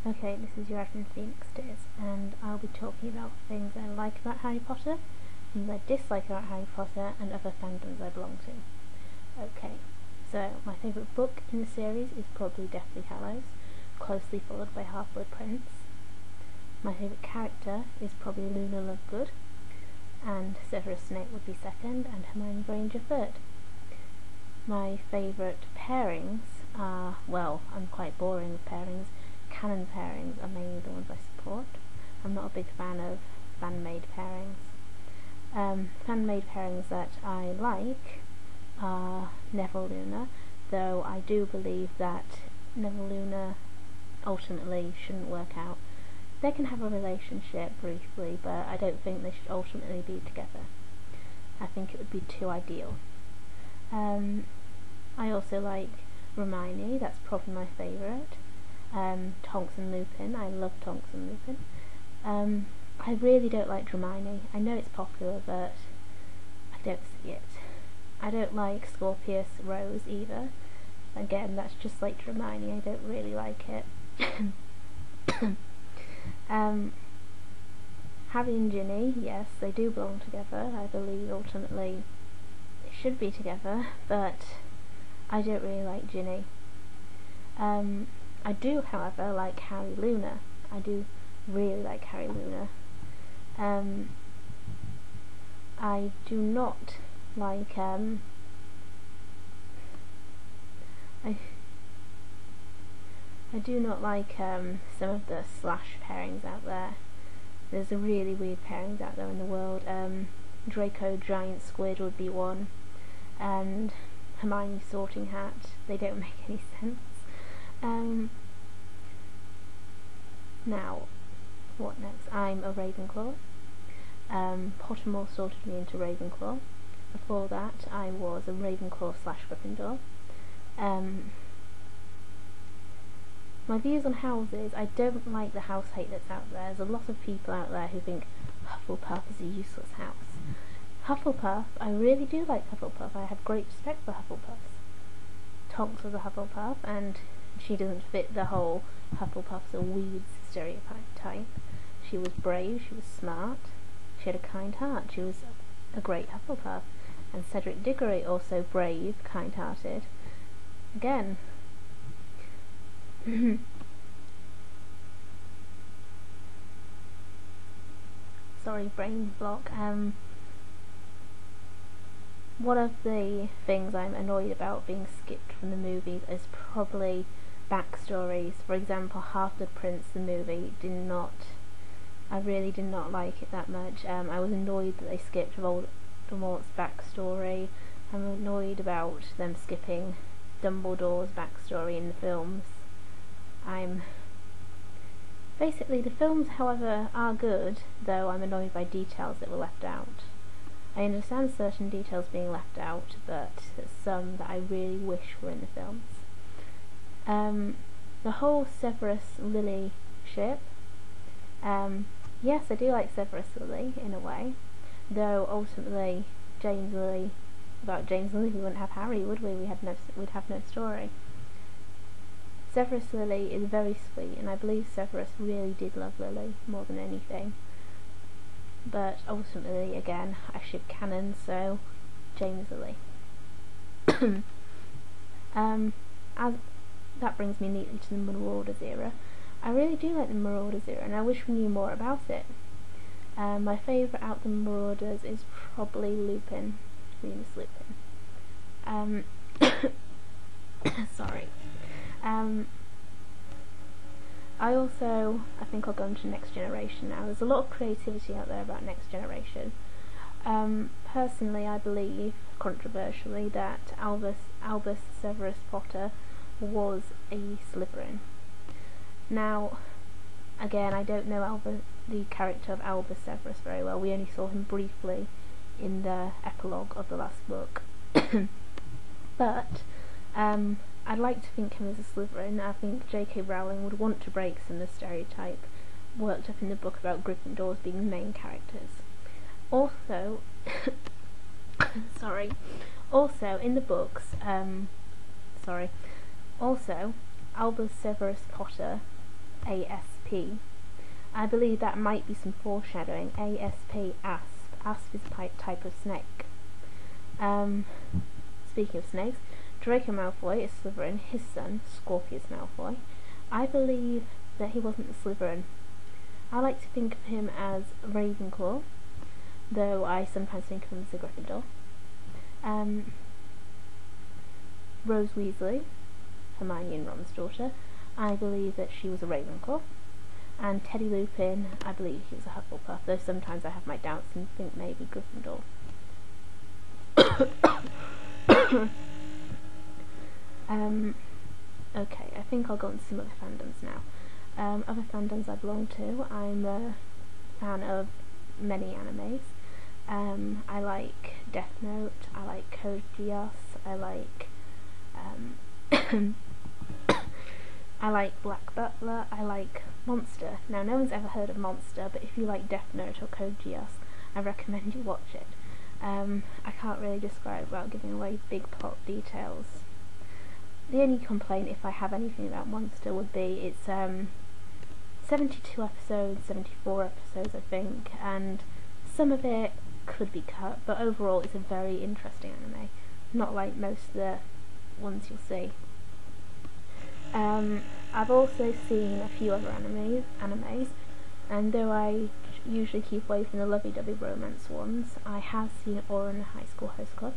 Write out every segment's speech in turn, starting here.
Okay, this is your admin Phoenix Tears, and I'll be talking about things I like about Harry Potter, things I dislike about Harry Potter, and other fandoms I belong to. Okay, so my favourite book in the series is probably Deathly Hallows, closely followed by Half-Blood Prince. My favourite character is probably Luna Lovegood, and Severus Snape would be second, and Hermione Granger third. My favourite pairings are, well, I'm quite boring with pairings. Canon pairings are mainly the ones I support. I'm not a big fan of fan-made pairings. Fan-made pairings that I like are Neville Luna, though I do believe that Neville Luna ultimately shouldn't work out. They can have a relationship briefly, but I don't think they should ultimately be together. I think it would be too ideal. I also like Hermione, that's probably my favourite. Tonks and Lupin, I love Tonks and Lupin. I really don't like Hermione. I know it's popular, but I don't see it. I don't like Scorpius Rose either. Again, that's just like Hermione, I don't really like it. Harry and Ginny, yes, they do belong together. I believe ultimately they should be together, but I don't really like Ginny. I do, however, like Harry Luna. I do really like Harry Luna. I do not like I do not like some of the slash pairings out there. There's a really weird pairings out there in the world. Draco Giant Squid would be one, and Hermione Sorting Hat. They don't make any sense. Now, what next? I'm a Ravenclaw. Pottermore sorted me into Ravenclaw. Before that, I was a Ravenclaw / Gryffindor. My views on houses, I don't like the house hate that's out there. There's a lot of people out there who think Hufflepuff is a useless house. Hufflepuff, I really do like Hufflepuff. I have great respect for Hufflepuffs. Tonks was a Hufflepuff, and she doesn't fit the whole Hufflepuff's a weeds stereotype. She was brave, she was smart, she had a kind heart, she was a great Hufflepuff. And Cedric Diggory, also brave, kind-hearted. Again, sorry, brain block. One of the things I'm annoyed about being skipped from the movies is probably backstories. For example, Half-Blood Prince, the movie, I really did not like it that much. I was annoyed that they skipped Voldemort's backstory. I'm annoyed about them skipping Dumbledore's backstory in the films. Basically, the films, however, are good, though I'm annoyed by details that were left out. I understand certain details being left out, but there's some that I really wish were in the films. The whole Severus Lily ship, yes, I do like Severus Lily in a way, though ultimately without James Lily we wouldn't have Harry, would we? We'd have no story. Severus Lily is very sweet, and I believe Severus really did love Lily more than anything. But ultimately, again, I ship canon, so James Lily. As that brings me neatly to the Marauders era. I really do like the Marauders era, and I wish we knew more about it. My favourite out of the Marauders is probably Lupin, Remus Lupin. Sorry. I think I'll go into Next Generation now. There's a lot of creativity out there about Next Generation. Personally, I believe, controversially, that Albus Severus Potter was a Slytherin. Now, again, I don't know the character of Albus Severus very well. We only saw him briefly in the epilogue of the last book. But I'd like to think him as a Slytherin. I think J.K. Rowling would want to break some of the stereotype worked up in the book about Gryffindors being the main characters. Also, also in the books, Albus Severus Potter ASP. I believe that might be some foreshadowing. ASP, asp. Asp is a type of snake. Speaking of snakes, Draco Malfoy is Slytherin, his son, Scorpius Malfoy. I believe that he wasn't a Slytherin. I like to think of him as Ravenclaw, though I sometimes think of him as a Gryffindor. Rose Weasley, Hermione and Ron's daughter, I believe that she was a Ravenclaw. And Teddy Lupin, I believe he was a Hufflepuff, though sometimes I have my doubts and think maybe Gryffindor. Okay, I think I'll go into some other fandoms now. Other fandoms I belong to, I'm a fan of many animes. I like Death Note, I like Code Geass, I like I like Black Butler, I like Monster. Now, no one's ever heard of Monster, but if you like Death Note or Code Geass, I recommend you watch it. I can't really describe without giving away big plot details. The only complaint, if I have anything about Monster, would be it's 72 episodes, 74 episodes I think, and some of it could be cut, but overall it's a very interesting anime, not like most of the ones you'll see. I've also seen a few other animes, and though I usually keep away from the lovey-dovey romance ones, I have seen Ouran High School Host Club.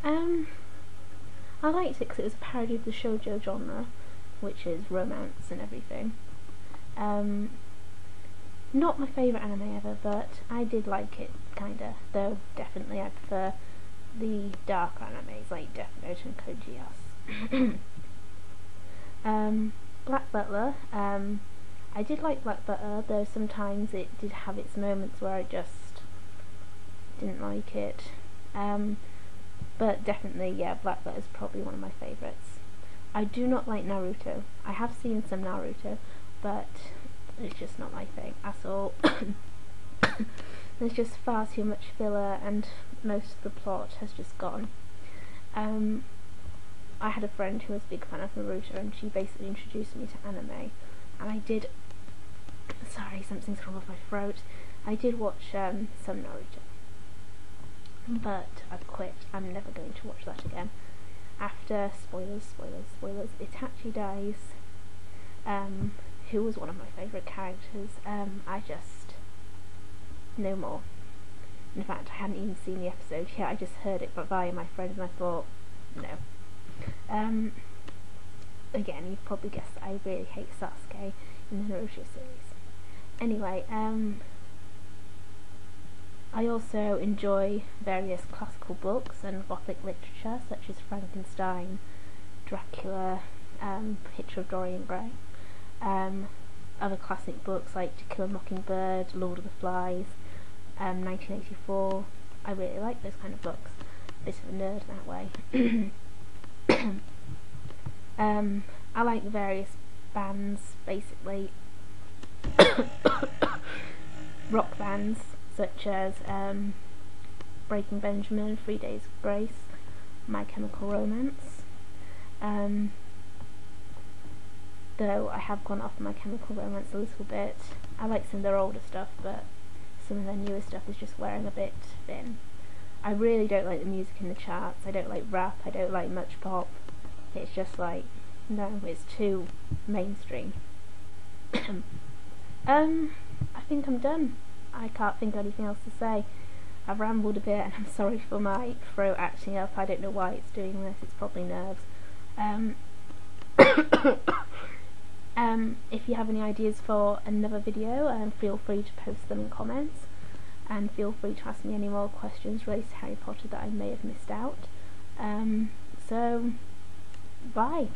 I liked it because it was a parody of the shoujo genre, which is romance and everything. Not my favourite anime ever, but I did like it, kinda, though definitely I prefer the darker animes like Death Note and Code Geass. Black Butler, I did like Black Butler, though sometimes it did have its moments where I just didn't like it. But definitely, yeah, Black Butler is probably one of my favourites. I do not like Naruto. I have seen some Naruto, but it's just not my thing at all. There's just far too much filler, and most of the plot has just gone. I had a friend who was a big fan of Naruto, and she basically introduced me to anime, and I did, sorry, something's wrong with my throat, I did watch some Naruto, but I've quit. I'm never going to watch that again. After, spoilers, Itachi dies, who was one of my favourite characters, I just, no more. In fact, I hadn't even seen the episode yet, I just heard it via my friend, and I thought, no. Again, you've probably guessed that I really hate Sasuke in the Naruto series. Anyway, I also enjoy various classical books and gothic literature, such as Frankenstein, Dracula, Picture of Dorian Gray. Other classic books like To Kill a Mockingbird, Lord of the Flies, 1984. I really like those kind of books. Bit of a nerd that way. I like the various bands, basically rock bands such as Breaking Benjamin, 3 Days of Grace, My Chemical Romance. Though I have gone off My Chemical Romance a little bit. I like some of their older stuff, but some of their newer stuff is just wearing a bit thin. I really don't like the music in the charts. I don't like rap, I don't like much pop. It's just like, no, it's too mainstream. I think I'm done. I can't think of anything else to say. I've rambled a bit, and I'm sorry for my throat acting up. I don't know why it's doing this, it's probably nerves. If you have any ideas for another video, feel free to post them in comments, and feel free to ask me any more questions related to Harry Potter that I may have missed out. So, bye.